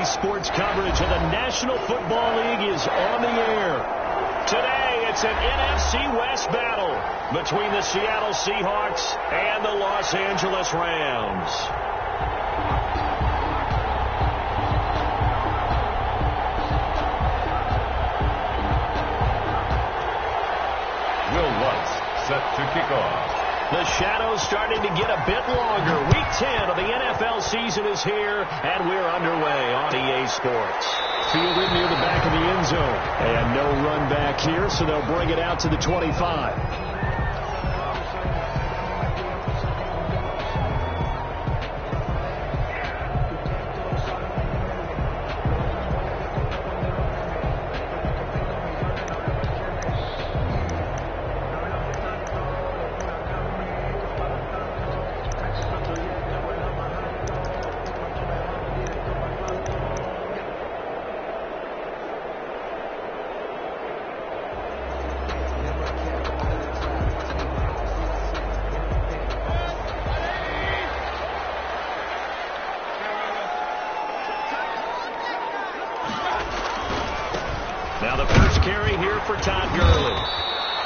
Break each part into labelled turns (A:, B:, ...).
A: Sports coverage of the National Football League is on the air. Today, it's an NFC West battle between the Seattle Seahawks and the Los Angeles Rams.
B: Will Lutz set to kick off.
A: The shadow's starting to get a bit longer. Week 10 of the NFL season is here, and we're underway on EA Sports.
C: Fielded near the back of the end zone. And no run back here, so they'll bring it out to the 25.
A: Now the first carry here for Todd Gurley.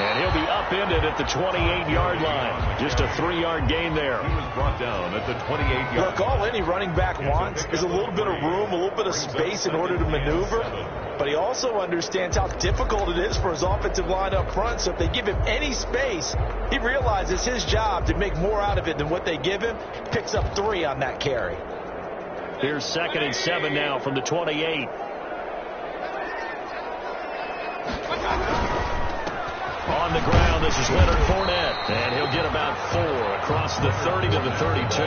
A: And he'll be upended at the 28-yard line. Just a 3-yard gain there.
B: He was brought down at the 28-yard line.
D: Look, all any running back wants is a little bit of room, a little bit of space in order to maneuver. But he also understands how difficult it is for his offensive line up front. So if they give him any space, he realizes his job to make more out of it than what they give him. Picks up 3 on that carry.
A: Here's 2nd and 7 now from the 28. On the ground, this is Leonard Fournette, and he'll get about 4 across the 30 to the 32.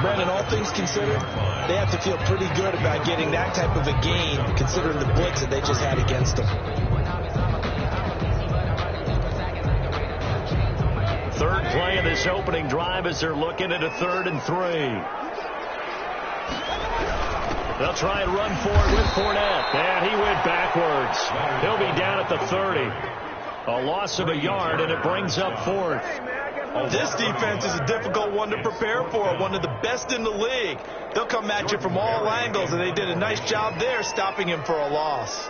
D: Brandon, all things considered, they have to feel pretty good about getting that type of a gain, considering the blitz that they just had against them.
A: Third play of this opening drive as they're looking at a 3rd and 3. They'll try and run forward with Fournette. And he went backwards. He'll be down at the 30. A loss of a yard, and it brings up 4th.
D: This defense is a difficult one to prepare for, one of the best in the league. They'll come at you from all angles, and they did a nice job there stopping him for a loss.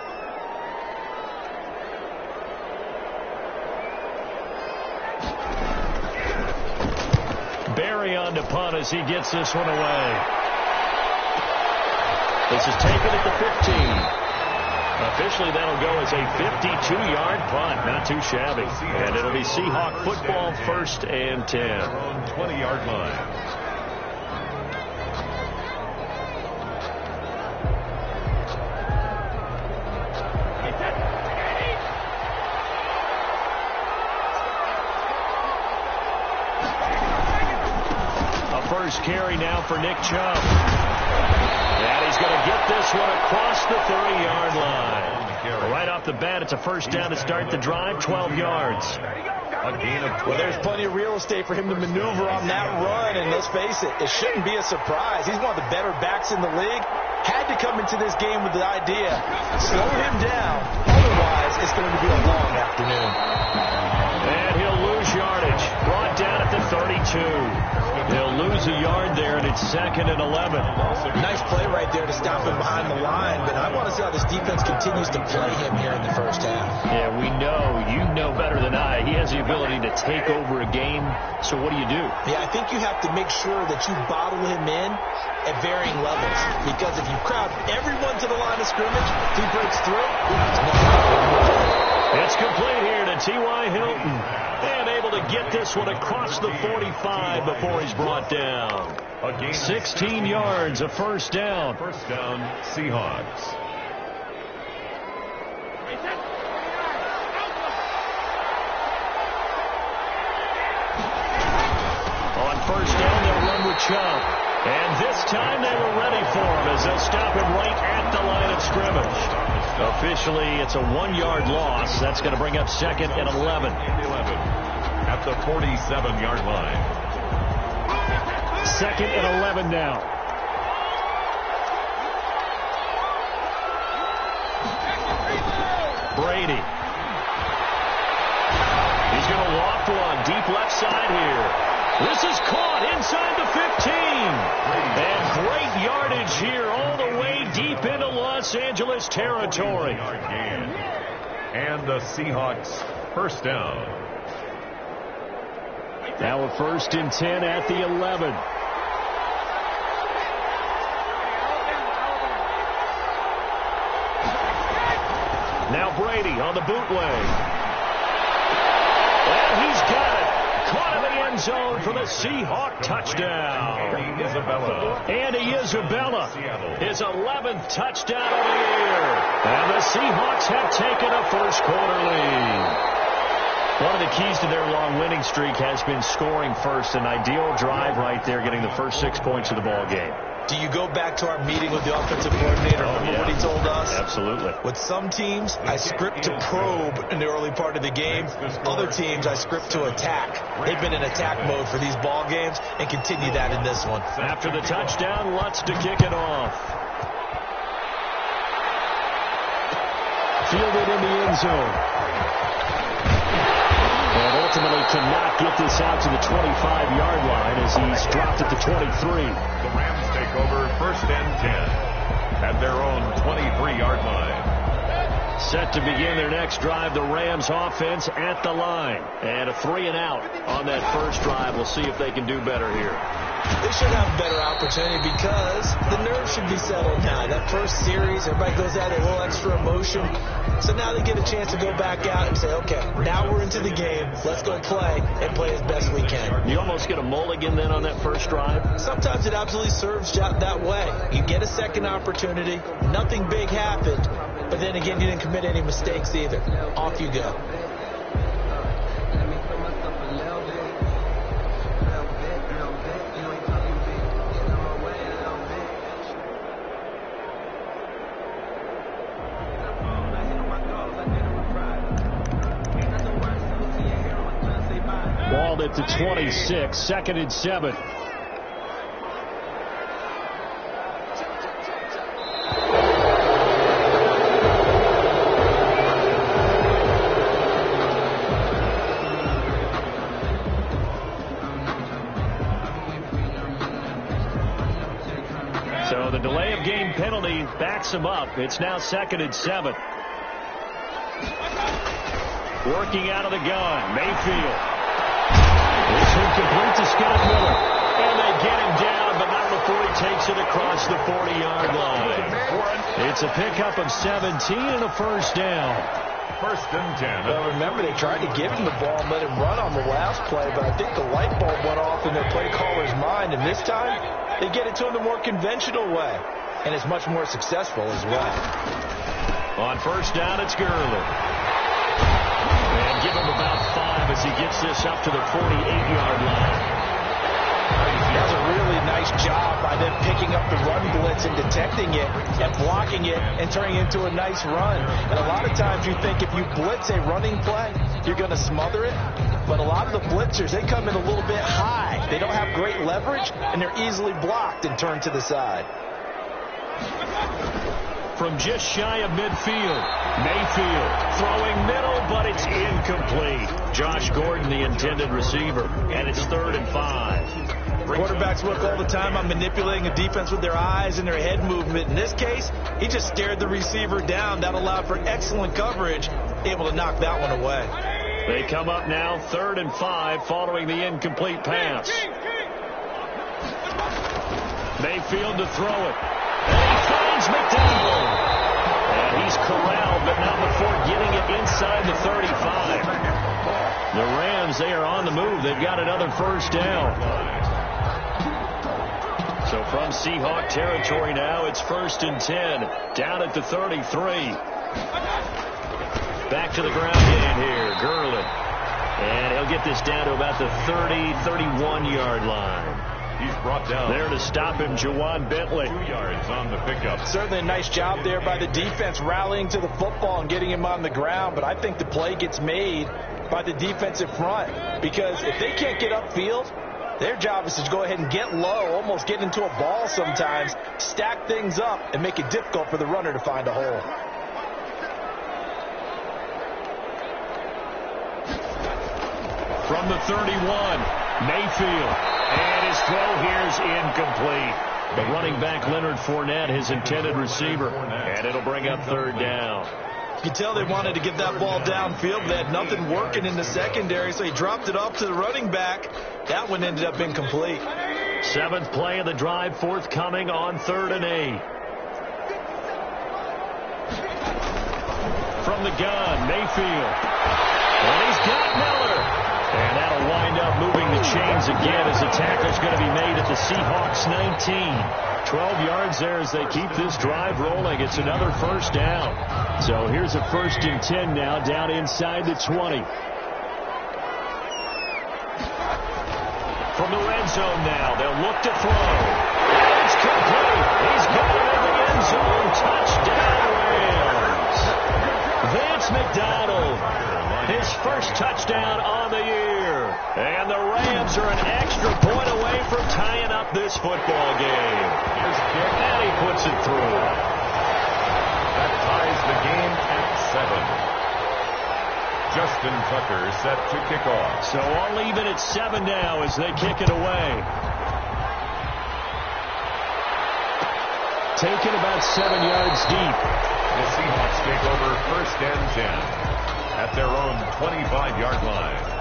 A: Barry on to punt as he gets this one away. This is taken at the 15. Officially, that'll go as a 52-yard punt. Not too shabby. And it'll be Seahawk football, 1st and 10.
B: 20-yard line.
A: A first carry now for Nick Chubb. And he's going to get this one across the 30-yard line. Right off the bat, it's a first down to start the drive, 12 yards.
B: A gain of 12.
D: Well, there's plenty of real estate for him to maneuver on that run, and let's face it, it shouldn't be a surprise. He's one of the better backs in the league. Had to come into this game with the idea, slow him down. Otherwise, it's going to be a long afternoon.
A: And he'll lose yardage. Brought down at the 32. He'll lose a yard there, and it's 2nd and 11.
D: Nice play right there to stop him behind the line, but I want to see how this defense continues to play him here in the first half.
A: Yeah, we know. You know better than I. He has the ability to take over a game. So what do you do?
D: Yeah, I think you have to make sure that you bottle him in at varying levels, because if you crowd everyone to the line of scrimmage, if he breaks through,
A: it's complete here to T.Y. Hilton. And able to get this one across the 45 before he's brought down. 16 yards, a first down.
B: First down, Seahawks.
A: On first down, they'll run with Chubb. And this time they were ready for him as they'll stop him right at the line of scrimmage. Officially, it's a 1-yard loss. That's going to bring up 2nd and 11.
B: At the 47-yard line.
C: 2nd and 11 now.
A: Brady. He's going to loft one deep left side here. This is caught inside the 15. And great yardage here all the way deep into Los Angeles territory.
B: And the Seahawks first down.
C: Now a 1st and 10 at the 11.
A: Now Brady on the bootleg. And he's got it. Caught in the end zone for the Seahawk touchdown. Andy Isabella, his 11th touchdown of the year. And the Seahawks have taken a first quarter lead. One of the keys to their long winning streak has been scoring first. An ideal drive right there, getting the first 6 points of the ball game.
D: Do you go back to our meeting with the offensive coordinator? Remember what he told us?
A: Absolutely.
D: With some teams, I script to probe in the early part of the game. Other teams, I script to attack. They've been in attack mode for these ball games and continue that in this one.
A: After the touchdown, Lutz to kick it off.
C: Fielded in the end zone. And ultimately cannot get this out to the 25-yard line as he's dropped at the 23.
B: The Rams take over 1st and 10 at their own 23-yard line.
A: Set to begin their next drive, the Rams offense at the line. And a 3-and-out on that first drive. We'll see if they can do better here.
D: They should have a better opportunity because the nerves should be settled now. That first series, everybody goes out a little extra emotion. So now they get a chance to go back out and say, okay, now we're into the game. Let's go play and play as best we can.
A: You almost get a mulligan then on that first drive?
D: Sometimes it absolutely serves that way. You get a second opportunity. Nothing big happened. But then again, you didn't commit any mistakes either. Off you go.
C: Balled at the 26, 2nd and 7.
A: So the delay of game penalty backs him up. It's now 2nd and 7. Working out of the gun, Mayfield. It's incomplete to Scott Miller. And they get him down, but not before he takes it across the 40-yard line. It's a pickup of 17 and a first down.
B: 1st and 10.
D: Well, remember, they tried to give him the ball and let him run on the last play, but I think the light bulb went off in their play caller's mind, and this time they get it to him the more conventional way, and it's much more successful as well.
A: On first down, it's Gurley. And give him about 5 as he gets this up to the 48-yard line.
D: That's a really nice job by them picking up the run blitz and detecting it and blocking it and turning it into a nice run. And a lot of times you think if you blitz a running play, you're going to smother it. But a lot of the blitzers, they come in a little bit high. They don't have great leverage, and they're easily blocked and turned to the side.
A: From just shy of midfield, Mayfield throwing middle, but it's incomplete. Josh Gordon, the intended receiver, and it's 3rd and 5.
D: Quarterbacks work all the time on manipulating a defense with their eyes and their head movement. In this case, he just stared the receiver down. That allowed for excellent coverage, able to knock that one away.
A: They come up now 3rd and 5 following the incomplete pass. Mayfield to throw it. And he finds McDowell. And he's corralled, but not before getting it inside the 35. The Rams, they are on the move. They've got another first down. So from Seahawk territory now, it's 1st and 10. Down at the 33. Back to the ground game here, Gurley. And he'll get this down to about the 31-yard line.
B: He's brought down.
A: There to stop him, Juwan Bentley.
B: 2 yards on the pickup.
D: Certainly a nice job there by the defense rallying to the football and getting him on the ground. But I think the play gets made by the defensive front. Because if they can't get upfield, their job is to go ahead and get low, almost get into a ball sometimes, stack things up, and make it difficult for the runner to find a hole.
A: From the 31, Mayfield. And his throw here is incomplete. The running back, Leonard Fournette, his intended receiver. And it'll bring up third down.
D: You could tell they wanted to get that ball downfield, but they had nothing working in the secondary, so he dropped it off to the running back. That one ended up incomplete.
A: 7th play of the drive, forthcoming on 3rd and 8. From the gun, Mayfield. And he's got Miller. And that'll wind up moving the chains again as the tackle's going to be made at the Seahawks 19. 12 yards there as they keep this drive rolling. It's another first down. So here's a 1st and 10 now down inside the 20. From the red zone now, they'll look to throw. And it's complete. He's got it in the end zone. Touchdown, Rams. Vance McDonald, his first touchdown on the year. And the Rams are an extra point away from tying up this football game. And he puts it through.
B: That ties the game at 7. Justin Tucker set to kick off.
A: So all even at 7 now as they kick it away. Taken about 7 yards deep.
B: The Seahawks take over 1st and 10 at their own 25-yard line.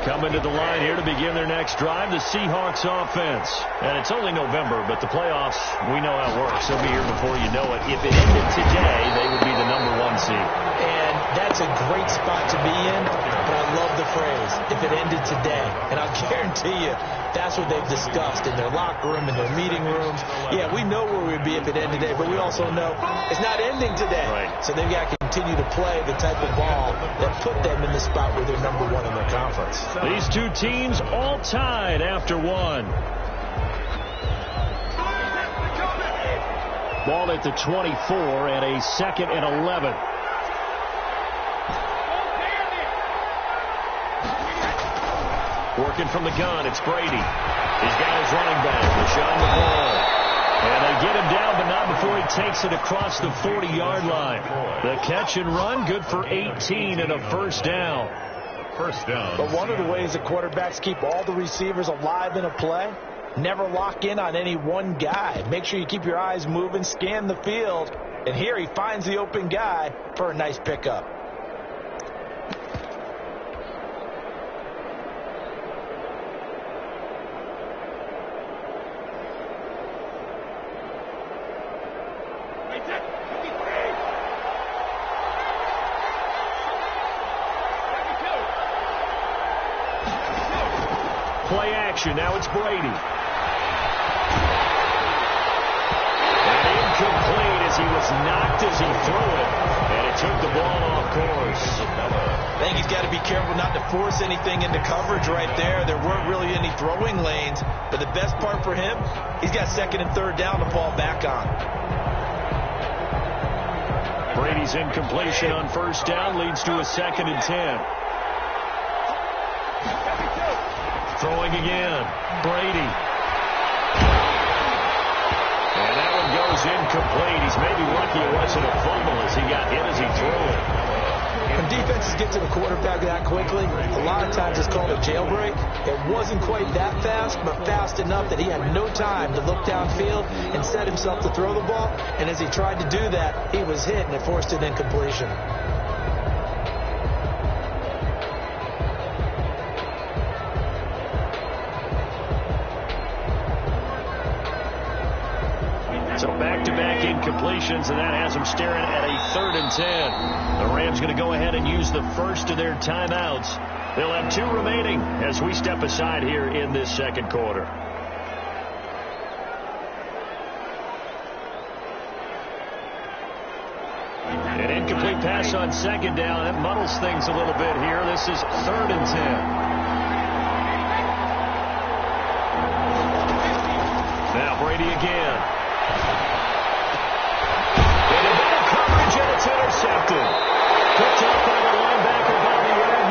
A: Coming to the line here to begin their next drive, the Seahawks offense. And it's only November, but the playoffs, we know how it works. They'll be here before you know it. If it ended today, they would be the #1 seed.
D: And that's a great spot to be in, but I love the phrase, if it ended today. And I'll guarantee you, that's what they've discussed in their locker room, in their meeting rooms. Yeah, we know where we'd be if it ended today, but we also know it's not ending today.
A: Right.
D: So they've got to continue to play the type of ball that put them in the spot where they're #1 in their conference.
A: These two teams all tied after 1. Ball at the 24 and a 2nd and 11. Working from the gun, it's Brady. He's got his running back, LaShawn McCoy. And they get him down, but not before he takes it across the 40-yard line. The catch and run, good for 18 and a first down.
B: First down.
D: But one of the ways that quarterbacks keep all the receivers alive in a play, never lock in on any one guy. Make sure you keep your eyes moving, scan the field. And here he finds the open guy for a nice pickup.
A: Play action. Now it's Brady. And incomplete as he was knocked as he threw it. And it took the ball off course.
D: I think he's got to be careful not to force anything into coverage right there. There weren't really any throwing lanes. But the best part for him, he's got 2nd and 3rd down to fall back on.
A: Brady's incompletion on first down leads to a 2nd and 10. Throwing again. Brady. And that one goes incomplete. He's maybe lucky it wasn't a fumble as he got hit as he threw it.
D: When defenses get to the quarterback that quickly, a lot of times it's called a jailbreak. It wasn't quite that fast, but fast enough that he had no time to look downfield and set himself to throw the ball. And as he tried to do that, he was hit and it forced an incompletion.
A: So back-to-back incompletions, and that has them staring at a 3rd and 10. The Rams going to go ahead and use the first of their timeouts. They'll have 2 remaining as we step aside here in this 2nd quarter. An incomplete pass on 2nd down. That muddles things a little bit here. This is 3rd and 10. Now Brady again. Intercepted. Picked up by the linebacker by the end.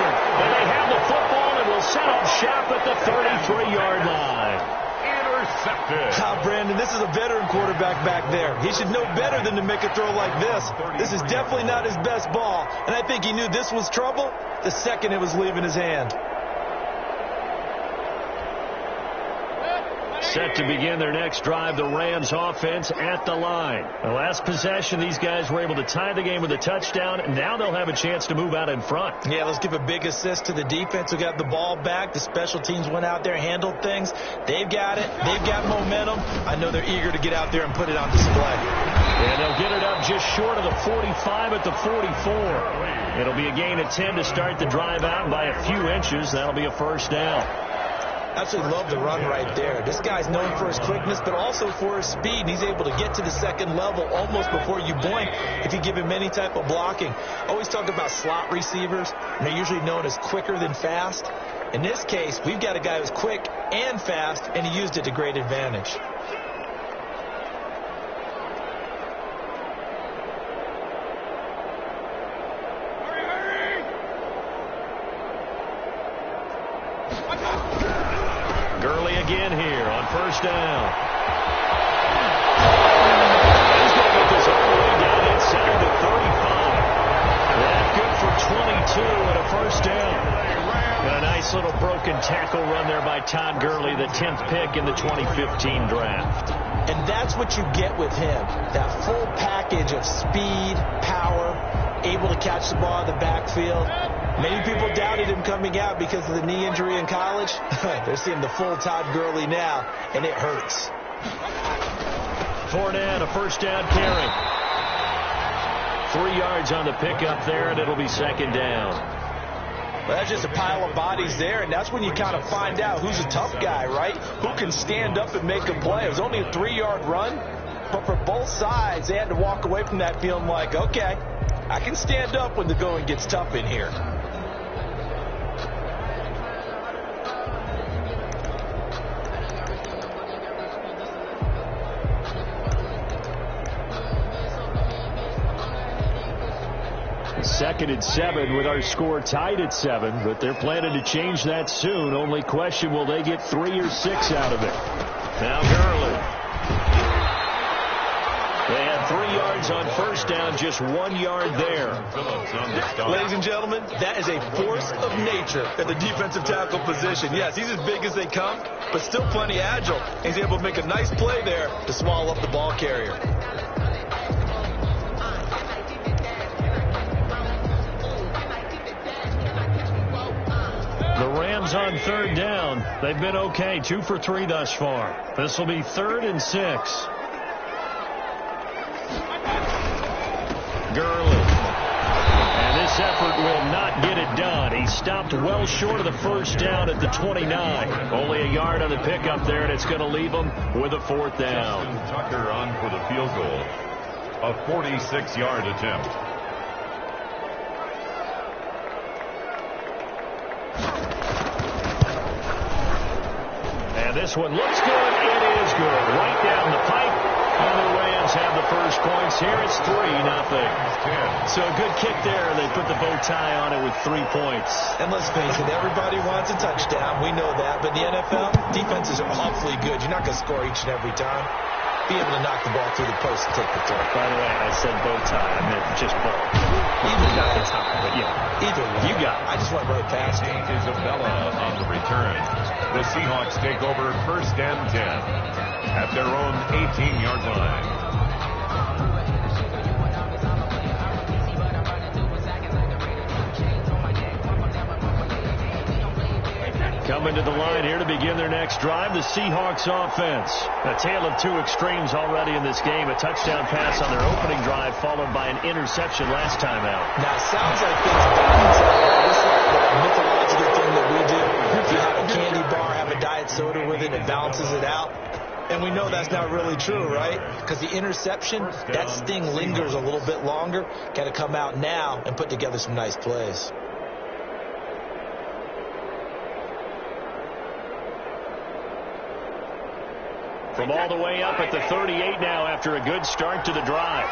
A: set up shop at the 33-yard line.
B: Intercepted.
D: Brandon, this is a veteran quarterback back there. He should know better than to make a throw like this. This is definitely not his best ball, and I think he knew this was trouble the second it was leaving his hand.
A: Set to begin their next drive, the Rams offense at the line. The last possession, these guys were able to tie the game with a touchdown, and now they'll have a chance to move out in front.
D: Yeah, let's give a big assist to the defense who got the ball back. The special teams went out there, handled things. They've got it. They've got momentum. I know they're eager to get out there and put it on display.
A: And they'll get it up just short of the 45 at the 44. It'll be a gain of 10 to start the drive out by a few inches. That'll be a first down.
D: Absolutely love the run right there. This guy's known for his quickness, but also for his speed. And he's able to get to the second level almost before you blink if you give him any type of blocking. I always talk about slot receivers, and they're usually known as quicker than fast. In this case, we've got a guy who's quick and fast, and he used it to great advantage.
A: Again here on first down. He's going to get this all the way down inside the 35. That good for 22 and a first down. And a nice little broken tackle run there by Todd Gurley, the 10th pick in the 2015 draft.
D: And that's what you get with him. That full package of speed, power, able to catch the ball in the backfield. Many people doubted him coming out because of the knee injury in college. They're seeing the full Todd Gurley now, and it hurts.
A: Fournette, a first down carry. 3 yards on the pickup there, and it'll be second down.
D: Well, that's just a pile of bodies there, and that's when you kind of find out who's a tough guy, right? Who can stand up and make a play. It was only a 3-yard run, but for both sides, they had to walk away from that feeling like, okay, I can stand up when the going gets tough in here.
C: Second and 7 with our score tied at 7, but they're planning to change that soon. Only question, will they get 3 or 6 out of it?
A: Now Gurley. They had 3 yards on first down, just 1 yard there.
D: Ladies and gentlemen, that is a force of nature at the defensive tackle position. Yes, he's as big as they come, but still plenty agile. He's able to make a nice play there to swallow up the ball carrier.
A: The Rams on third down. They've been okay, 2 for 3 thus far. This will be 3rd and 6. Gurley. And this effort will not get it done. He stopped well short of the first down at the 29. Only a yard on the pickup there, and it's going to leave him with a 4th down.
B: Justin Tucker on for the field goal. A 46-yard attempt.
A: And this one looks good. It is good. Right down the pipe. And the Rams have the first points here. It's 3-0. So a good kick there. They put the bow tie on it with 3 points.
D: And let's face it, everybody wants a touchdown. We know that. But in the NFL, defenses are awfully good. You're not going to score each and every time. Be able to knock the ball through the post and take the throw.
A: By the way, I said bow tie. I meant just bow.
D: Either
A: not the tie, but yeah.
D: Either way.
A: You got it.
D: I just went right past it.
B: Isabella on the return. The Seahawks take over 1st and 10 at their own 18-yard line.
A: Coming to the line here to begin their next drive, the Seahawks offense. A tale of 2 extremes already in this game. A touchdown pass on their opening drive, followed by an interception last time out.
D: Now, it sounds like things balance out. This is like the mythological thing that we do. If you have a candy bar, have a diet soda with it, it balances it out. And we know that's not really true, right? Because the interception, that sting lingers a little bit longer. Got to come out now and put together some nice plays.
A: From all the way up at the 38 now after a good start to the drive.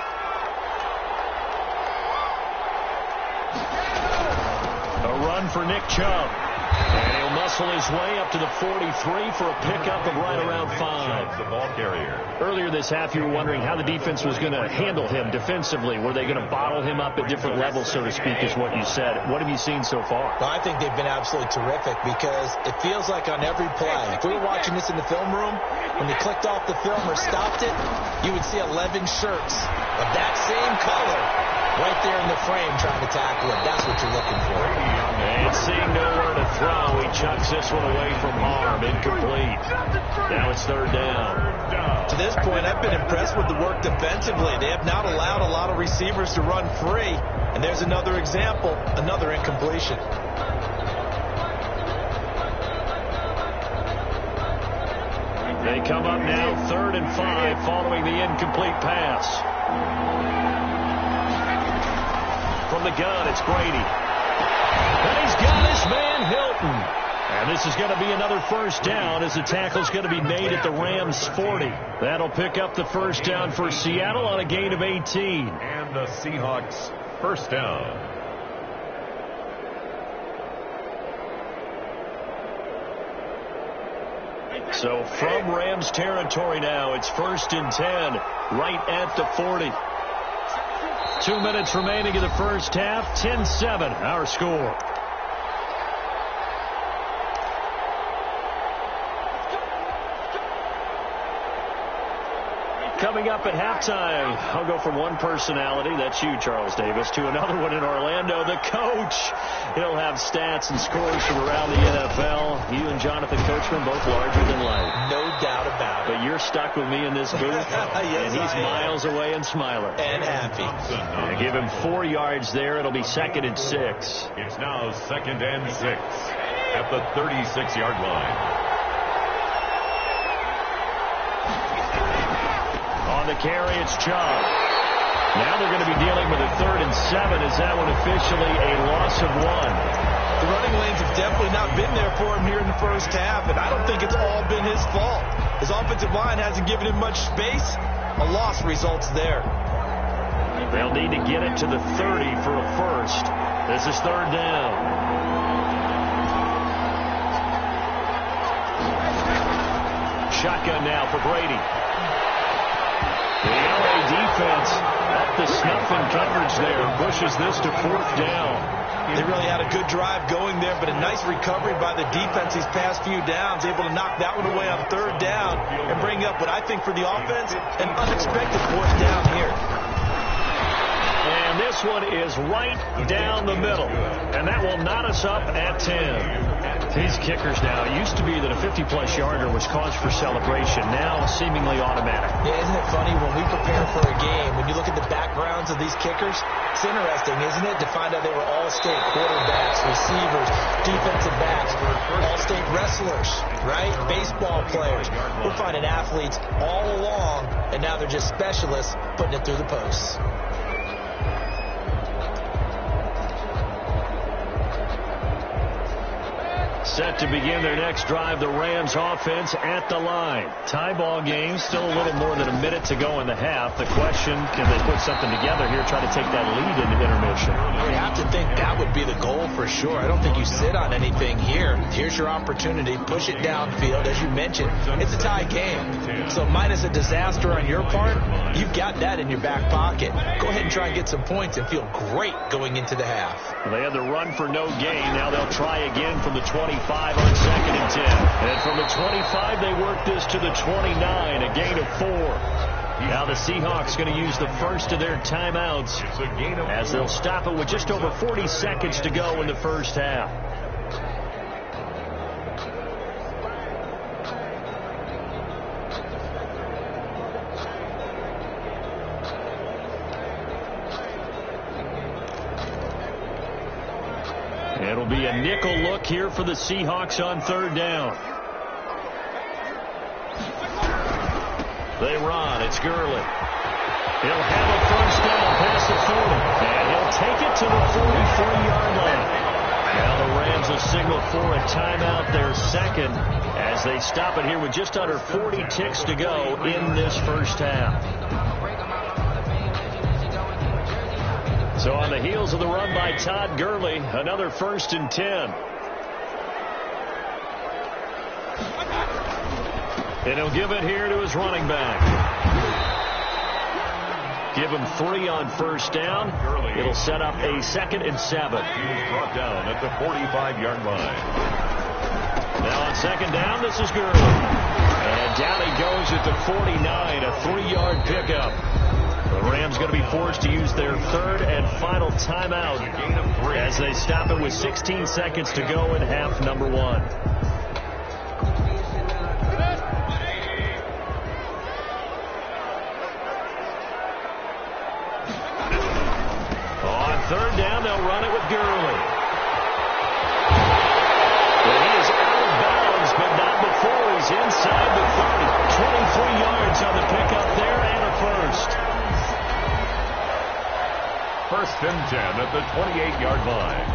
A: A run for Nick Chubb. And he'll muscle his way up to the 43 for a pickup of right around 5.
B: The ball carrier.
C: Earlier this half, you were wondering how the defense was going to handle him defensively. Were they going to bottle him up at different levels, so to speak, is what you said. What have you seen so far?
D: Well, I think they've been absolutely terrific because it feels like on every play, if we were watching this in the film room, when they clicked off the film or stopped it, you would see 11 shirts of that same color right there in the frame trying to tackle it. That's what you're looking for.
A: And seeing nowhere to throw, he chucks this one away from harm. Incomplete. Now it's third down.
D: To this point, I've been impressed with the work defensively. They have not allowed a lot of receivers to run free. And there's another example, another incompletion.
A: They come up now 3rd and 5 following the incomplete pass. From the gun, it's Brady. And he's got his man Hilton. And this is going to be another first down as the tackle's going to be made at the Rams' 40. That'll pick up the first down for Seattle on a gain of 18.
B: And the Seahawks first down.
A: So from Rams territory now, it's 1st and 10 right at the 40. 2 minutes remaining in the first half. 10-7 our score. Coming up at halftime, I'll go from one personality, that's you, Charles Davis, to another one in Orlando, the coach. He'll have stats and scores from around the NFL. You and Jonathan Coachman, both larger than life.
D: No doubt about it.
A: But you're stuck with me in this booth,
D: yes,
A: and he's miles away and smiling.
D: And happy.
A: I give him 4 yards there. It'll be 2nd and 6.
B: It's now 2nd and 6 at the 36-yard line.
A: On the carry, it's Chubb. Now they're going to be dealing with a 3rd and 7. Is that one officially a loss of 1?
D: The running lanes have definitely not been there for him here in the first half, and I don't think it's all been his fault. His offensive line hasn't given him much space. A loss results there.
A: They'll need to get it to the 30 for a first. This is 3rd down. Shotgun now for Brady. The LA defense up the snuff in coverage there. Pushes this to 4th down.
D: They really had a good drive going there, but a nice recovery by the defense these past few downs. Able to knock that one away on 3rd down and bring up what I think for the offense, an unexpected 4th down here.
A: And this one is right down the middle. And that will knot us up at 10. These kickers now, it used to be that a 50-plus yarder was cause for celebration. Now seemingly automatic.
D: Yeah, isn't it funny when we prepare for a game, when you look at the backgrounds of these kickers, it's interesting, isn't it, to find out they were all-state quarterbacks, receivers, defensive backs, all-state wrestlers, right? Baseball players. We're finding athletes all along, and now they're just specialists putting it through the posts.
A: Set to begin their next drive, the Rams offense at the line. Tie ball game, still a little more than a minute to go in the half. The question, can they put something together here, try to take that lead into intermission?
D: You have to think that would be the goal for sure. I don't think you sit on anything here. Here's your opportunity. Push it downfield. As you mentioned, it's a tie game. So minus a disaster on your part, you've got that in your back pocket. Go ahead and try and get some points and feel great going into the half.
A: They had the run for no gain. Now they'll try again from the 25 on 2nd and 10. And from the 25, they work this to the 29, a gain of 4. Now the Seahawks going to use the first of their timeouts as they'll stop it with just over 40 seconds to go in the first half. It'll be a nickel look here for the Seahawks on 3rd down. They run. It's Gurley. He'll have a first down past the 40. And he'll take it to the 43-yard line. Now the Rams will signal for a timeout, their second, as they stop it here with just under 40 ticks to go in this first half. So on the heels of the run by Todd Gurley, another 1st and 10. And he'll give it here to his running back. Give him 3 on first down. It'll set up a 2nd and 7.
B: He's brought down at the 45-yard line.
A: Now on 2nd down, this is Gurley. And down he goes at the 49, a 3-yard pickup. The Rams going to be forced to use their 3rd and final timeout as they stop it with 16 seconds to go in half number 1. On 3rd down, they'll run it with Gurley. And he is out of bounds, but not before he's inside the 30. 23 yards on the pickup there and a first.
B: 1st and 10 at the 28-yard line.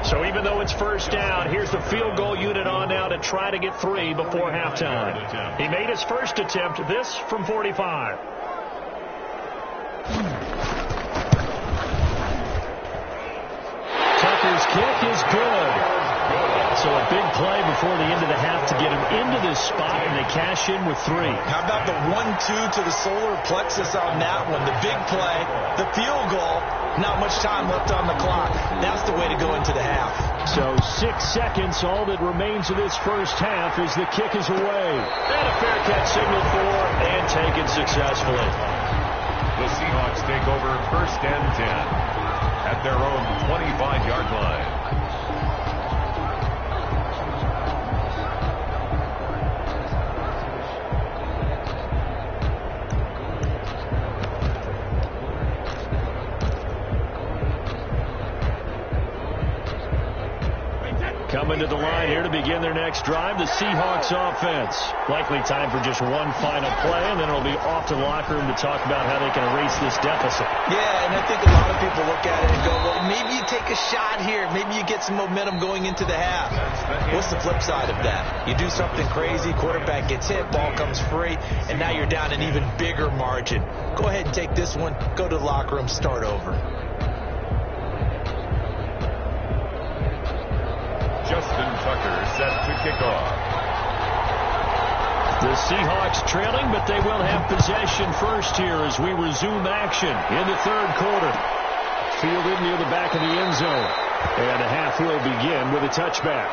A: So even though it's 1st down, here's the field goal unit on now to try to get 3 before halftime. He made his first attempt, this from 45. Tucker's kick is good. So a big play before the end of the half to get him into this spot, and they cash in with 3.
D: How about the 1-2 to the solar plexus on that one? The big play, the field goal, not much time left on the clock. That's the way to go into the half.
A: So 6 seconds, all that remains of this first half as the kick is away. And a fair catch signal for and taken successfully.
B: The Seahawks take over 1st and 10 at their own 25-yard line.
A: Coming to the line here to begin their next drive, the Seahawks offense. Likely time for just one final play, and then it'll be off to the locker room to talk about how they can erase this deficit.
D: Yeah, and I think a lot of people look at it and go, well, maybe you take a shot here. Maybe you get some momentum going into the half. What's the flip side of that? You do something crazy, quarterback gets hit, ball comes free, and now you're down an even bigger margin. Go ahead and take this one, go to the locker room, start over.
B: Justin Tucker set to kick off.
A: The Seahawks trailing, but they will have possession first here as we resume action in the 3rd quarter. Fielded near the back of the end zone. And the half will begin with a touchback.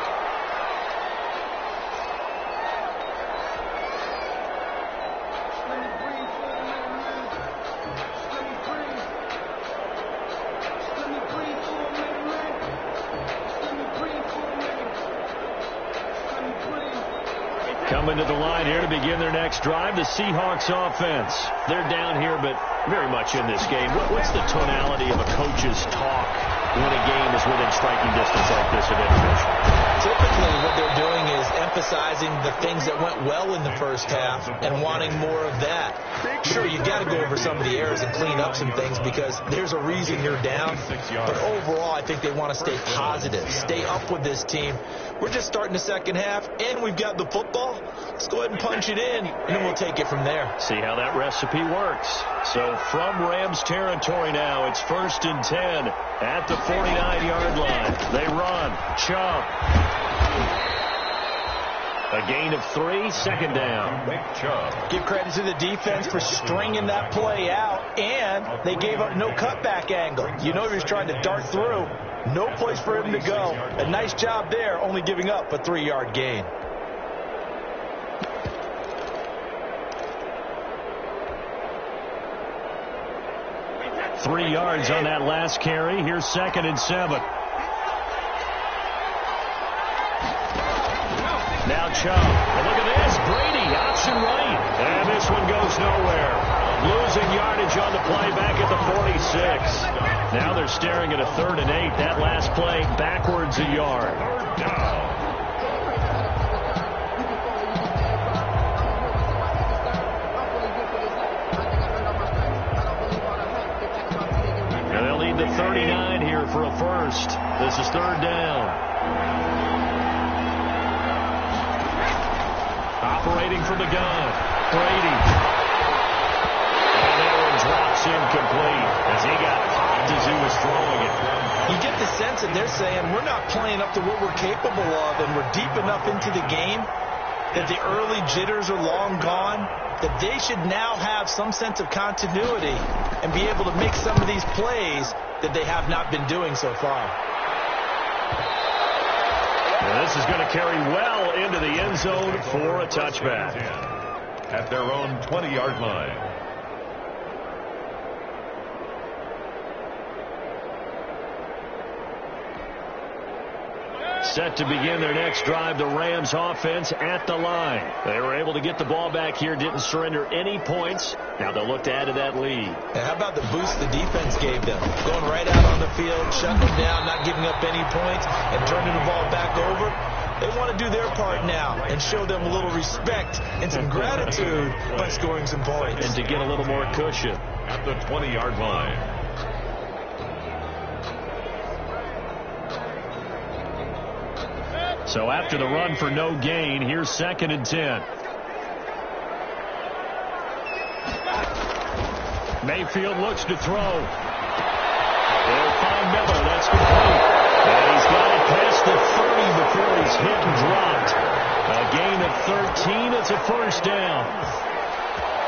A: Coming to the line here to begin their next drive, the Seahawks offense. They're down here, but very much in this game. What's the tonality of a coach's talk when a game is within striking distance like this of intermission?
D: Typically, what they're doing is emphasizing the things that went well in the first half and wanting more of that. Sure, you got to go over some of the errors and clean up some things because there's a reason you're down. But overall, I think they want to stay positive, stay up with this team. We're just starting the second half, and we've got the football. Let's go ahead and punch it in, and then we'll take it from there.
A: See how that recipe works. So from Rams territory now, it's 1st and 10 at the 49-yard line. They run. Chubb. A gain of 3, 2nd down.
B: Nick Chubb.
D: Give credit to the defense for stringing that play out, and they gave up no cutback angle. You know he was trying to dart through. No place for him to go. A nice job there, only giving up a 3-yard gain.
A: Three yards on that last carry. Here's 2nd and 7. Now Chubb. And look at this. Brady, option right. And this one goes nowhere. Losing yardage on the play back at the 46. Now they're staring at a 3rd and 8. That last play backwards a yard. And they'll need the 39 here for a first. This is 3rd down. Operating from the gun. Brady. And that one drops incomplete as he got popped as he was throwing it.
D: You get the sense that they're saying we're not playing up to what we're capable of, and we're deep enough into the game that the early jitters are long gone, that they should now have some sense of continuity and be able to make some of these plays that they have not been doing so far.
C: And this is going to carry well into the end zone for a touchback.
B: At their own 20-yard line.
C: Set to begin their next drive, the Rams offense at the line. They were able to get the ball back here, didn't surrender any points. Now they'll look to add to that lead.
D: And how about the boost the defense gave them? Going right out on the field, shutting them down, not giving up any points, and turning the ball back over. They want to do their part now and show them a little respect and some gratitude by scoring some points.
C: And to get a little more cushion.
B: At the 20-yard line.
C: So after the run for no gain, here's 2nd and 10. Mayfield looks to throw. They'll find Miller. That's complete. And he's got it past the 30 before he's hit and dropped. A gain of 13. It's a first down.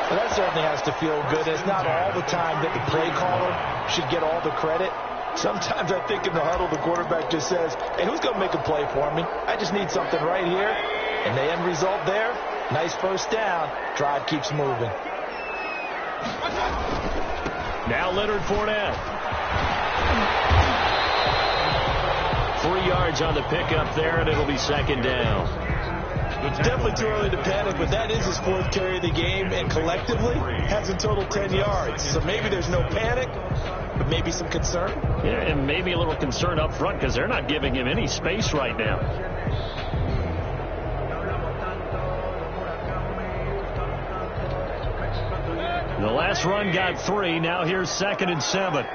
D: Well, that certainly has to feel good. It's not all the time that the play caller should get all the credit. Sometimes I think in the huddle, the quarterback just says, hey, who's going to make a play for me? I just need something right here. And the end result there, nice first down. Drive keeps moving.
C: Now Leonard Fournette. 3 yards on the pickup there, and it'll be 2nd down.
D: It's definitely too early to panic, but that is his 4th carry of the game, and collectively has a total 10 yards. So maybe there's no panic, but maybe some concern.
C: Yeah, and maybe a little concern up front because they're not giving him any space right now. The last run got 3. Now here's 2nd and 7.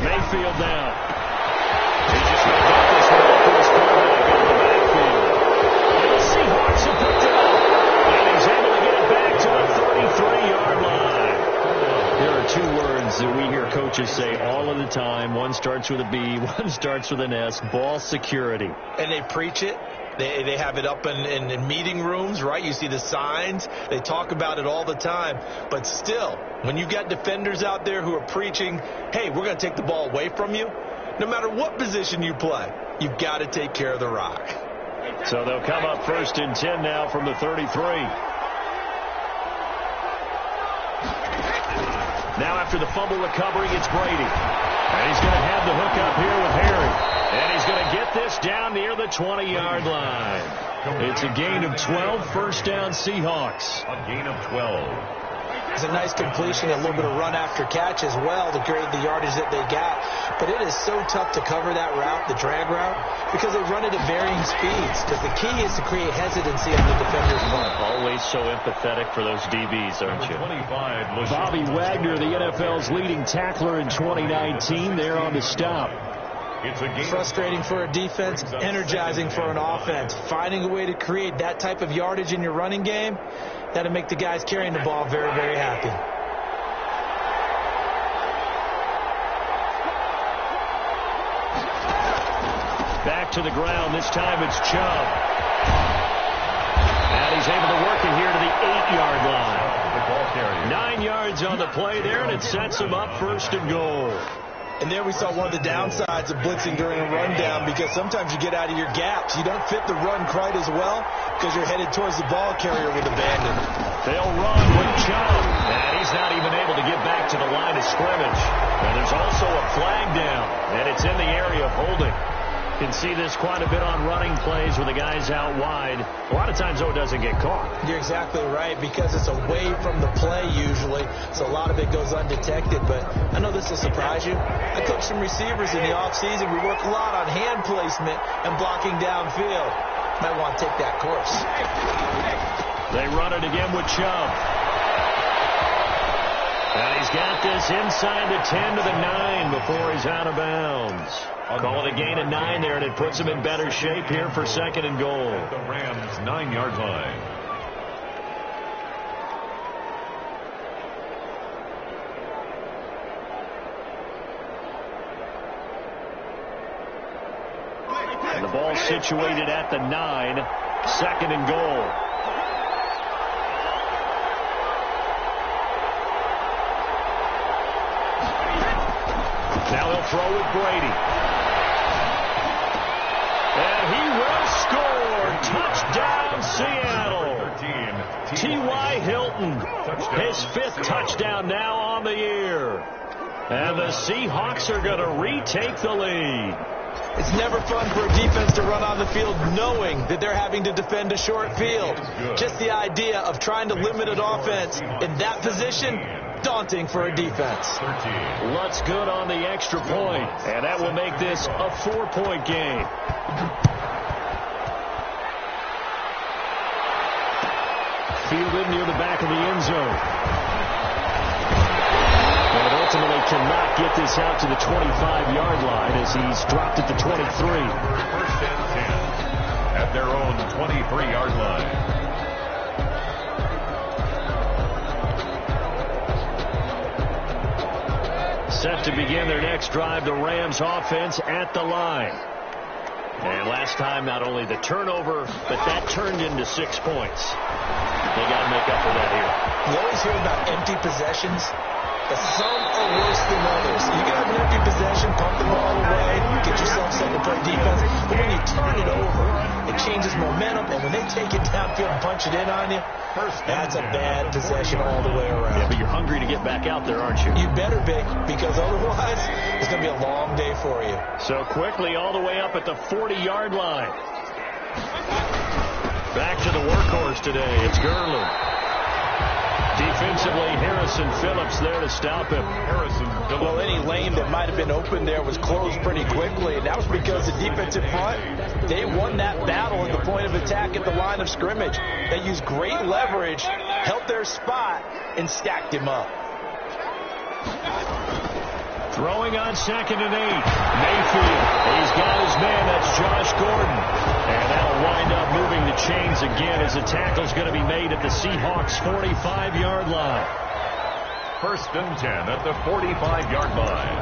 C: Mayfield down. He just got this one up to his quarterback in the backfield. And the Seahawks have picked it up. And he's able to get it back to the 33-yard line. There are 2 words that we hear coaches say all of the time. One starts with a B, one starts with an S. Ball security.
D: And they preach it. They have it up in meeting rooms, right? You see the signs. They talk about it all the time. But still, when you've got defenders out there who are preaching, hey, we're going to take the ball away from you, no matter what position you play, you've got to take care of the rock.
C: So they'll come up 1st and 10 now from the 33. Now after the fumble recovery, it's Brady. And he's going to have the hook up here with Harry. And he's going to get this down near the 20-yard line. It's a gain of 12, first down Seahawks.
B: A gain of 12.
D: It's a nice completion, a little bit of run after catch as well to create the yardage that they got. But it is so tough to cover that route, the drag route, because they run it at varying speeds. Because the key is to create hesitancy on the defender's front.
C: Always so empathetic for those DBs, aren't you?
B: 25,
C: Bobby Wagner, the NFL's leading tackler in 2019, there on the stop.
B: It's a game.
D: Frustrating for a defense, energizing for an offense. Finding a way to create that type of yardage in your running game, that'll make the guys carrying the ball very, very happy.
C: Back to the ground. This time it's Chubb. And he's able to work it here to the 8-yard line. 9 yards on the play there, and it sets him up 1st and goal.
D: And there we saw one of the downsides of blitzing during a rundown, because sometimes you get out of your gaps. You don't fit the run quite as well because you're headed towards the ball carrier with abandon.
C: They'll run with Chubb. And he's not even able to get back to the line of scrimmage. And there's also a flag down, and it's in the area of holding. You can see this quite a bit on running plays with the guys out wide. A lot of times, though, it doesn't get caught.
D: You're exactly right, because it's away from the play usually, so a lot of it goes undetected. But I know this will surprise you. I coach some receivers in the offseason. We work a lot on hand placement and blocking downfield. Might want to take that course.
C: They run it again with Chubb. And he's got this inside the 10 to the 9 before he's out of bounds. Call it a gain of 9 there, and it puts him in better shape here for 2nd and goal.
B: The Rams' 9-yard line.
A: And the ball situated at the 9, 2nd and goal. Now he'll throw with Brady. And he will score. Touchdown, Seattle. T.Y. Hilton, his 5th touchdown now on the year. And the Seahawks are going to retake the lead.
D: It's never fun for a defense to run on the field knowing that they're having to defend a short field. Just the idea of trying to limit an offense in that position, daunting for a defense.
A: Lutz good on the extra point, and that will make this a 4-point game. Fielded near the back of the end zone. And ultimately cannot get this out to the 25-yard line as he's dropped at the 23.
B: 1st and 10 at their own 23-yard line.
A: Set to begin their next drive, the Rams offense at the line. And last time, not only the turnover, but that turned into 6 points. They got to make up for that here.
D: You always hear about empty possessions, but some are worse than others. You can have an empty possession, pump the ball away, get yourself set to play defense, but when you turn it over, it changes momentum, and when they take it downfield and punch it in on you, that's a bad possession all the way around.
A: Yeah, but you're hungry to get back out there, aren't you?
D: You better be, because otherwise, it's going to be a long day for you.
A: So quickly all the way up at the 40-yard line. Back to the workhorse today. It's Gurley. Defensively, Harrison Phillips there to stop him.
D: Well, any lane that might have been open there was closed pretty quickly, and that was because the defensive front, they won that battle at the point of attack at the line of scrimmage. They used great leverage, held their spot, and stacked him up.
A: Throwing on 2nd and 8. Mayfield. He's got his man. That's Josh Gordon. And that'll wind up moving the chains again as the tackle's going to be made at the Seahawks' 45-yard line.
B: 1st and 10 at the 45-yard line.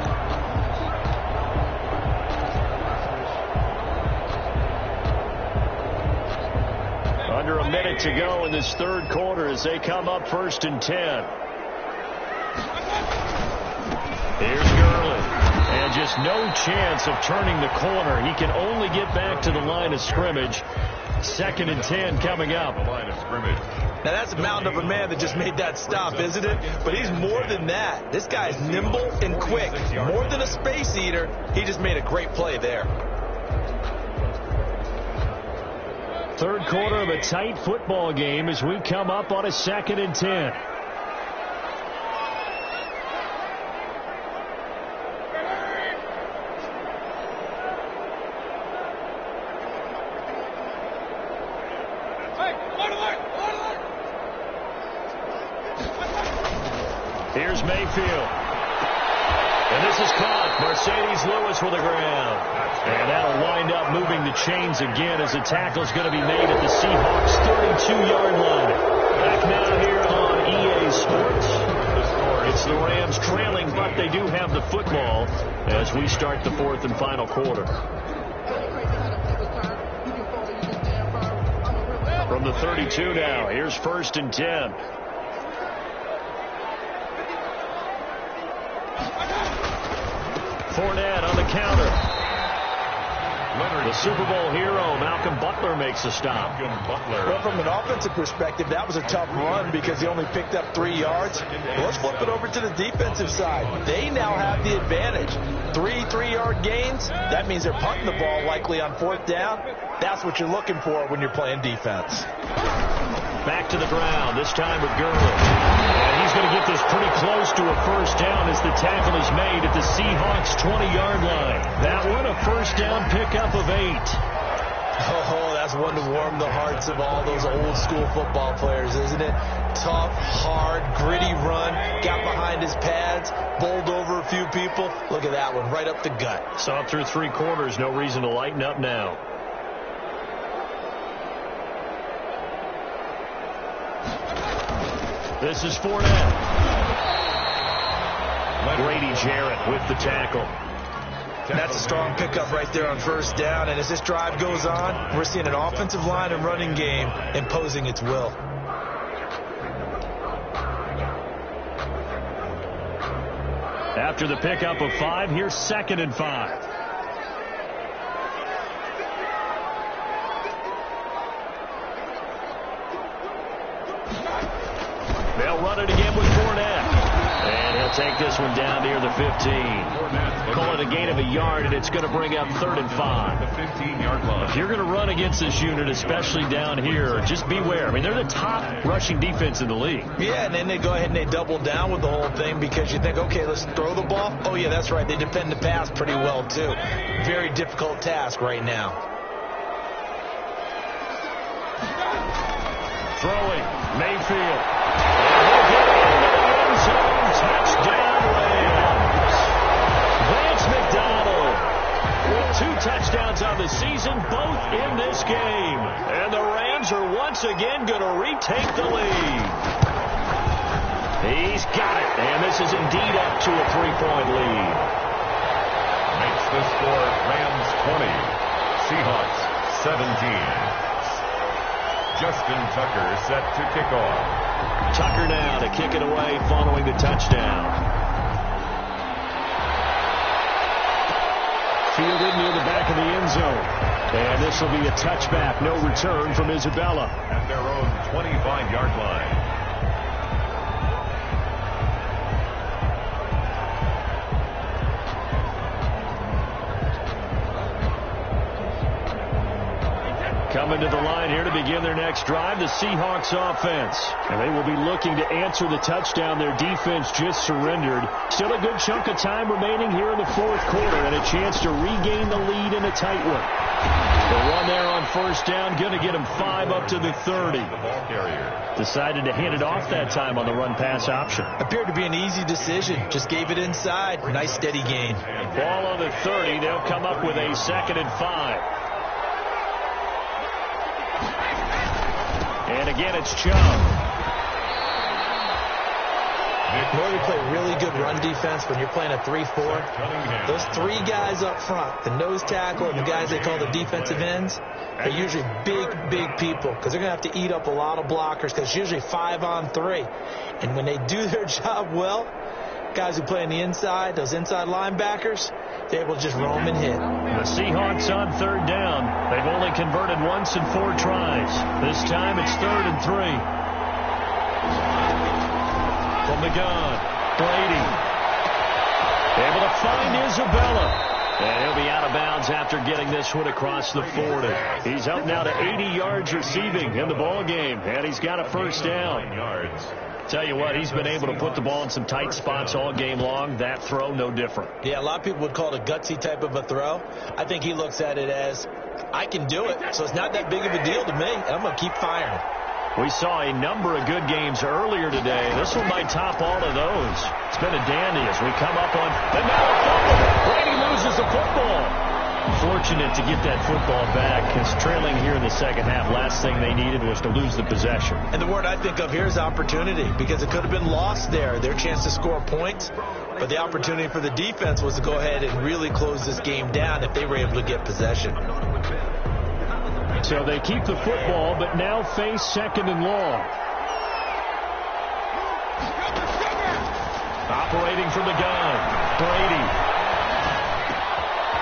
A: Under a minute to go in this 3rd quarter as they come up 1st and 10. Here's Gurley. And just no chance of turning the corner. He can only get back to the line of scrimmage. 2nd and 10 coming up.
B: The line of scrimmage.
D: Now, that's a mountain of a man that just made that stop, isn't it? But he's more than that. This guy's nimble and quick. More than a space eater. He just made a great play there.
A: 3rd quarter of a tight football game as we come up on a 2nd and 10. Here's Mayfield. And this is caught. Mercedes Lewis with the ground. And that'll wind up moving the chains again as the tackle's going to be made at the Seahawks' 32-yard line. Back now here on EA Sports. It's the Rams trailing, but they do have the football as we start the 4th and final quarter. From the 32 now, here's 1st and 10. Fournette on the counter. The Super Bowl hero, Malcolm Butler, makes a stop.
D: Well, from an offensive perspective, that was a tough run because he only picked up 3 yards. Well, let's flip it over to the defensive side. They now have the advantage. 3-3-yard gains, that means they're punting the ball likely on 4th down. That's what you're looking for when you're playing defense.
A: Back to the ground, this time with Gurley. And he's going to get this pretty close to a 1st down as the tackle is made at the Seahawks' 20-yard line. That one, a 1st down pickup of 8.
D: Oh, that's one to warm the hearts of all those old-school football players, isn't it? Tough, hard, gritty run, got behind his pads, bowled over a few people. Look at that one, right up the gut.
A: Saw it through 3 quarters, no reason to lighten up now. This is Fournette. Grady Jarrett with the tackle.
D: That's a strong pickup right there on first down. And as this drive goes on, we're seeing an offensive line and running game imposing its will.
A: After the pickup of 5, here's 2nd and 5. They'll run it again with Fournette. And he'll take this one down near the 15. Call it a gain of a yard, and it's going to bring up 3rd and 5.
B: The 15-yard line.
A: If you're going to run against this unit, especially down here, just beware. I mean, they're the top rushing defense in the league.
D: Yeah, and then they go ahead and they double down with the whole thing because you think, okay, let's throw the ball. Oh, yeah, that's right. They defend the pass pretty well, too. Very difficult task right now.
A: Throwing, Mayfield. Touchdown, Rams. Vance McDonald with 2 touchdowns on the season, both in this game. And the Rams are once again going to retake the lead. He's got it, and this is indeed up to a 3-point lead.
B: Makes the score Rams 20, Seahawks 17. Justin Tucker set to kick off.
A: Tucker now to kick it away following the touchdown. Fielded near the back of the end zone. And this will be a touchback. No return from Isabella.
B: At their own 25-yard line.
A: Coming to the line here to begin their next drive, the Seahawks offense. And they will be looking to answer the touchdown their defense just surrendered. Still a good chunk of time remaining here in the 4th quarter and a chance to regain the lead in a tight one. The run there on first down, going to get them 5 up to the 30.
B: The ball carrier
A: decided to hand it off that time on the run-pass option.
D: Appeared to be an easy decision. Just gave it inside. Nice steady gain.
A: Ball on the 30. They'll come up with a 2nd and 5. And again, it's Chubb.
D: Northern play really good run defense when you're playing a 3-4. Those 3 guys up front, the nose tackle and the guys they call the defensive ends, are usually big people because they're going to have to eat up a lot of blockers because it's usually 5-on-3. And when they do their job well, guys who play on the inside, those inside linebackers, they're able to just roam and hit.
A: The Seahawks on 3rd down. They've only converted once in 4 tries. This time it's 3rd and 3. From the gun, Brady. Able to find Isabella. And he'll be out of bounds after getting this one across the 40. He's up now to 80 yards receiving in the ball game, and he's got a first down. Tell you what, he's been able to put the ball in some tight spots all game long. That throw, no different.
D: Yeah, a lot of people would call it a gutsy type of a throw. I think he looks at it as, I can do it, so it's not that big of a deal to me, and I'm going to keep firing.
A: We saw a number of good games earlier today. This one might top all of those. It's been a dandy as we come up on, and now a fumble. Brady loses the football. Fortunate to get that football back because trailing here in the second half, last thing they needed was to lose the possession.
D: And the word I think of here is opportunity because it could have been lost there, their chance to score points. But the opportunity for the defense was to go ahead and really close this game down if they were able to get possession.
A: So they keep the football, but now face 2nd and long. Operating from the gun, Brady.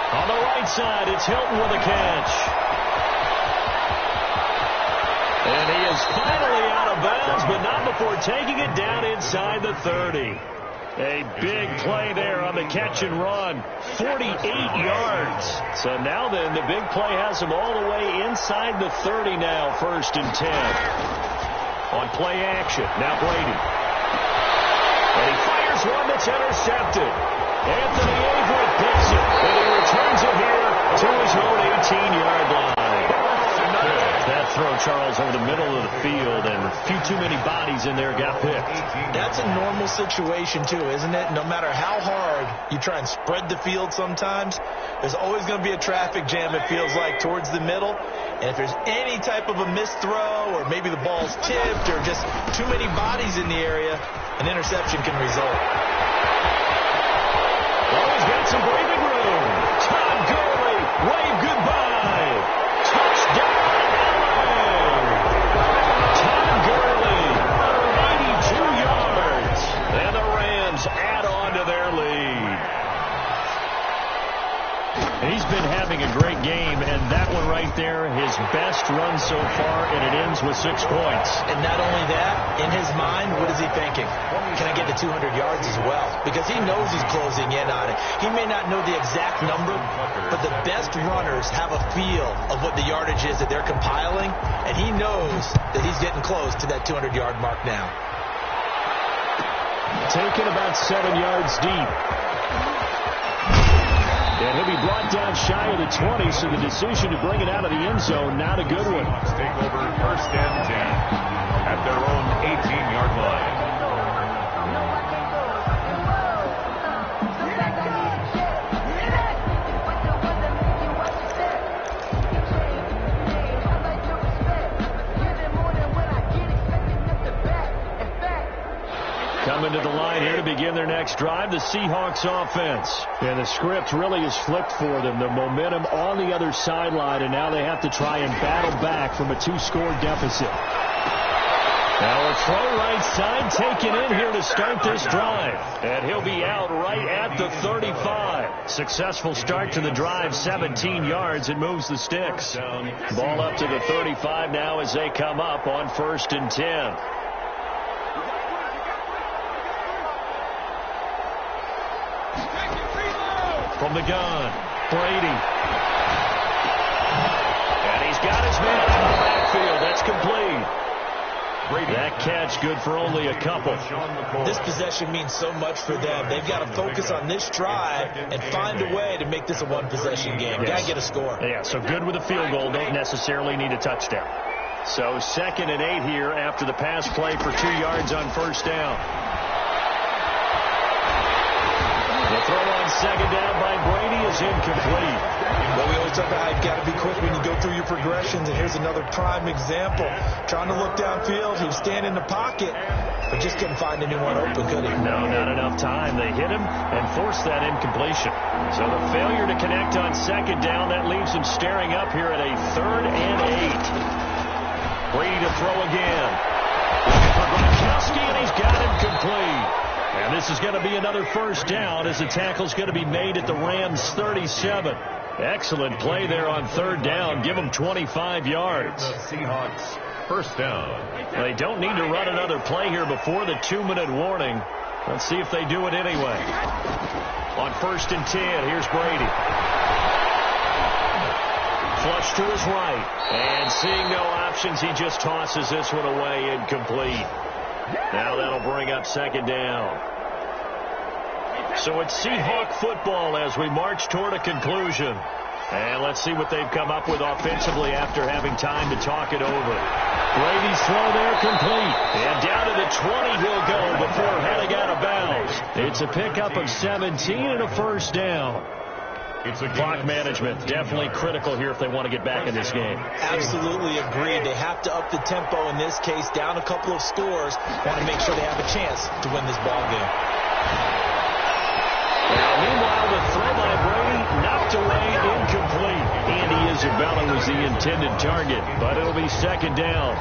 A: On the right side, it's Hilton with a catch. And he is finally out of bounds, but not before taking it down inside the 30. A big play there on the catch and run. 48 yards. So now then, the big play has him all the way inside the 30 now, 1st and 10. On play action, now Brady. And he fires one that's intercepted. Anthony Averett picks it, and he returns it here to his own 18-yard line. That throw, Charles, over the middle of the field, and a few too many bodies in there got picked.
D: That's a normal situation, too, isn't it? No matter how hard you try and spread the field sometimes, there's always going to be a traffic jam, it feels like, towards the middle. And if there's any type of a missed throw, or maybe the ball's tipped, or just too many bodies in the area, an interception can result.
A: Well, he's got some breathing room. He's been having a great game, and that one right there, his best run so far, and it ends with 6 points.
D: And not only that, in his mind, what is he thinking? Can I get to 200 yards as well? Because he knows he's closing in on it. He may not know the exact number, but the best runners have a feel of what the yardage is that they're compiling, and he knows that he's getting close to that 200-yard mark now.
A: Taken about 7 yards deep. And he'll be brought down shy of the 20, so the decision to bring it out of the end zone, not a good one.
B: Take over 1st and 10 at their own 18-yard line.
A: Coming to the line here to begin their next drive, the Seahawks offense. And the script really is flipped for them. The momentum on the other sideline, and now they have to try and battle back from a 2-score deficit. Now a throw right side taken in here to start this drive. And he'll be out right at the 35. Successful start to the drive, 17 yards. It moves the sticks. Ball up to the 35 now as they come up on 1st and 10. From the gun, Brady. And he's got his man out of the backfield. That's complete. Brady. That catch good for only a couple.
D: This possession means so much for them. They've got to focus on this drive and find a way to make this a one-possession game. Got to get a score.
A: Yeah, so good with a field goal. Don't necessarily need a touchdown. So 2nd and 8 here after the pass play for 2 yards on 1st down. The throw on 2nd down by Brady is incomplete.
D: Well, we always talk about how you've got to be quick when you go through your progressions, and here's another prime example. Trying to look downfield, he was standing in the pocket, but just couldn't find anyone open, could he?
A: No, not enough time. They hit him and forced that incompletion. So the failure to connect on 2nd down, that leaves him staring up here at a 3rd and 8. Brady to throw again. For Gronkowski, and he's got him complete. And this is going to be another 1st down as the tackle's going to be made at the Rams' 37. Excellent play there on 3rd down. Give them 25 yards.
B: The Seahawks 1st down.
A: They don't need to run another play here before the 2-minute warning. Let's see if they do it anyway. On 1st and 10, here's Brady. Flush to his right. And seeing no options, he just tosses this one away, incomplete. Now that'll bring up 2nd down. So it's Seahawk football as we march toward a conclusion. And let's see what they've come up with offensively after having time to talk it over. Brady's throw there complete. And down to the 20 he'll go before heading out of bounds. It's a pickup of 17 and a 1st down.
B: It's a
A: clock management, definitely critical here if they want to get back in this game.
D: Absolutely agreed. They have to up the tempo in this case, down a couple of scores. Want to make sure they have a chance to win this ball game.
A: Now, meanwhile, the throw by Brady knocked away, incomplete. Andy Isabella was the intended target, but it'll be 2nd down.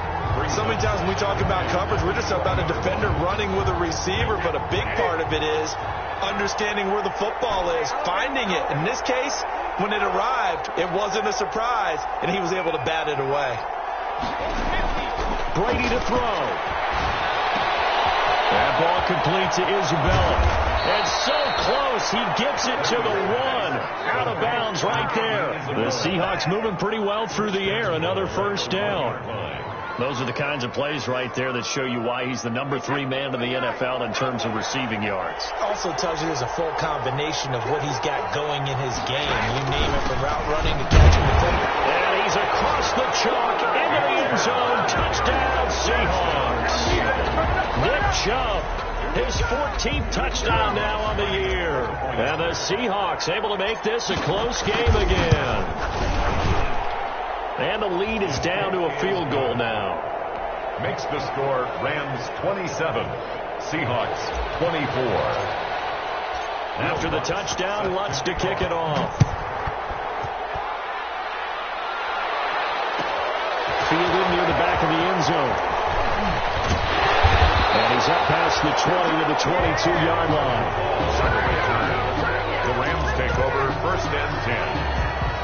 D: So many times when we talk about coverage, we're just about a defender running with a receiver, but a big part of it is understanding where the football is, finding it. In this case, when it arrived, it wasn't a surprise, and he was able to bat it away.
A: Brady to throw. That ball complete to Isabella. And so close, he gets it to the 1. Out of bounds right there. The Seahawks moving pretty well through the air. Another 1st down. Those are the kinds of plays right there that show you why he's the number 3 man in the NFL in terms of receiving yards.
D: Also tells you there's a full combination of what he's got going in his game. You name it, from route running to catching the football.
A: And he's across the chalk into the end zone. Touchdown, Seahawks. Nick Chubb, his 14th touchdown now on the year. And the Seahawks able to make this a close game again. And the lead is down to a field goal now.
B: Makes the score Rams 27, Seahawks 24.
A: After the touchdown, Lutz to kick it off. Fielded near the back of the end zone. And he's up past the 20 to the 22-yard line.
B: The Rams take over 1st and 10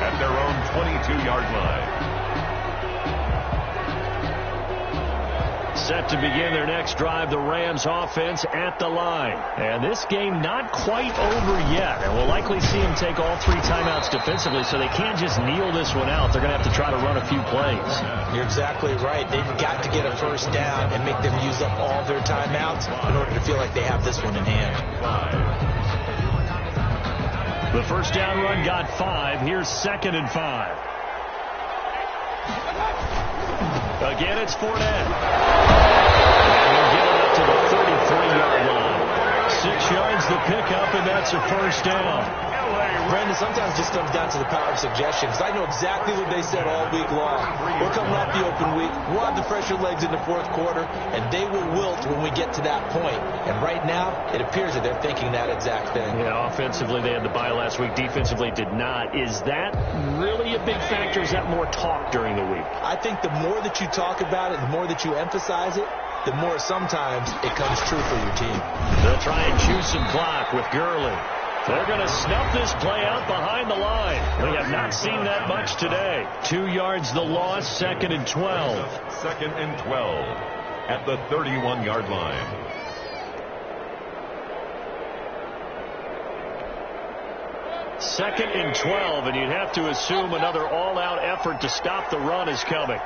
B: at their own 22-yard line.
A: Set to begin their next drive, the Rams offense at the line. And this game not quite over yet. And we'll likely see them take all 3 timeouts defensively, so they can't just kneel this one out. They're going to have to try to run a few plays.
D: You're exactly right. They've got to get a first down and make them use up all their timeouts in order to feel like they have this one in hand.
A: The first down run got 5. Here's 2nd and 5. Again, it's Fournette. And they'll get it up to the 33-yard line. 6 yards the pickup, and that's a first down.
D: Brandon, sometimes it just comes down to the power of suggestion, because I know exactly what they said all week long. We're coming off the open week. We'll have the fresher legs in the 4th quarter, and they will wilt when we get to that point. And right now, it appears that they're thinking that exact thing.
A: Yeah, offensively, they had the bye last week. Defensively, did not. Is that really a big factor? Is that more talk during the week?
D: I think the more that you talk about it, the more that you emphasize it, the more sometimes it comes true for your team.
A: They'll try and chew some clock with Gurley. They're going to snuff this play out behind the line. We have not seen that much today. 2 yards the loss, 2nd and 12.
B: 2nd and 12 at the 31-yard line.
A: Second and 12, and you'd have to assume another all-out effort to stop the run is coming.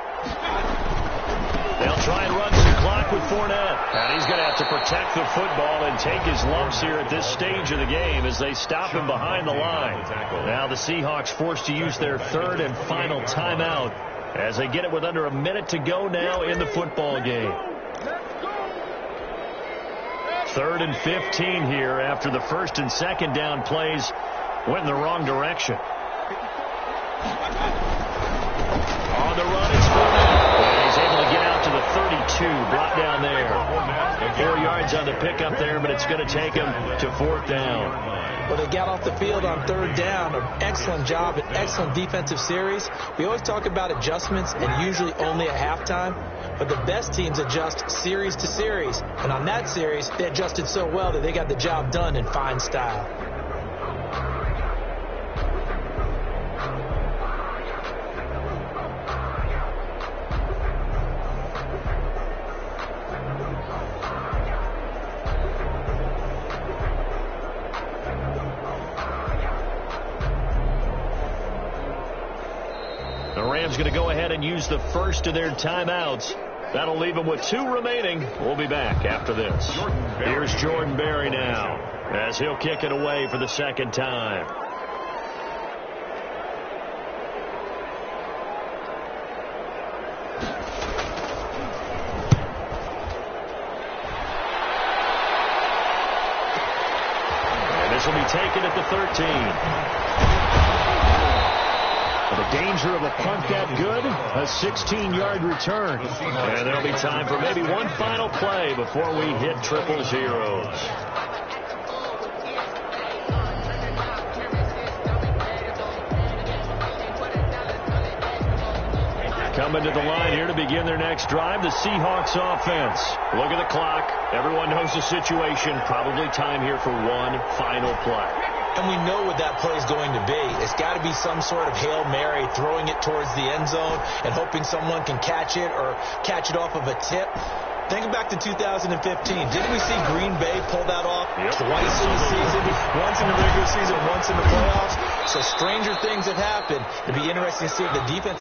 A: They'll try and run some clock with Fournette. And he's going to have to protect the football and take his lumps here at this stage of the game as they stop him behind the line. Now the Seahawks forced to use their 3rd and final timeout as they get it with under a minute to go now in the football game. 3rd and 15 here after the 1st and 2nd down plays went in the wrong direction. On the run, it's Fournette. He's able to get out to the 32, brought down there. 4 yards on the pickup there, but it's going to take him to 4th down.
D: Well, they got off the field on 3rd down. An excellent job, an excellent defensive series. We always talk about adjustments and usually only at halftime, but the best teams adjust series to series. And on that series, they adjusted so well that they got the job done in fine style.
A: The Rams going to go ahead and use the first of their timeouts. That'll leave them with 2 remaining. We'll be back after this. Here's Jordan Berry now as he'll kick it away for the 2nd time. And this will be taken at the 13. The danger of a punt that good, a 16-yard return. And there'll be time for maybe one final play before we hit 000. Coming to the line here to begin their next drive, the Seahawks offense. Look at the clock. Everyone knows the situation. Probably time here for one final play.
D: And we know what that play is going to be. It's got to be some sort of Hail Mary, throwing it towards the end zone and hoping someone can catch it or catch it off of a tip. Think back to 2015. Didn't we see Green Bay pull that off twice in the season? Once in the regular season, once in the playoffs. So stranger things have happened. It'd be interesting to see if the defense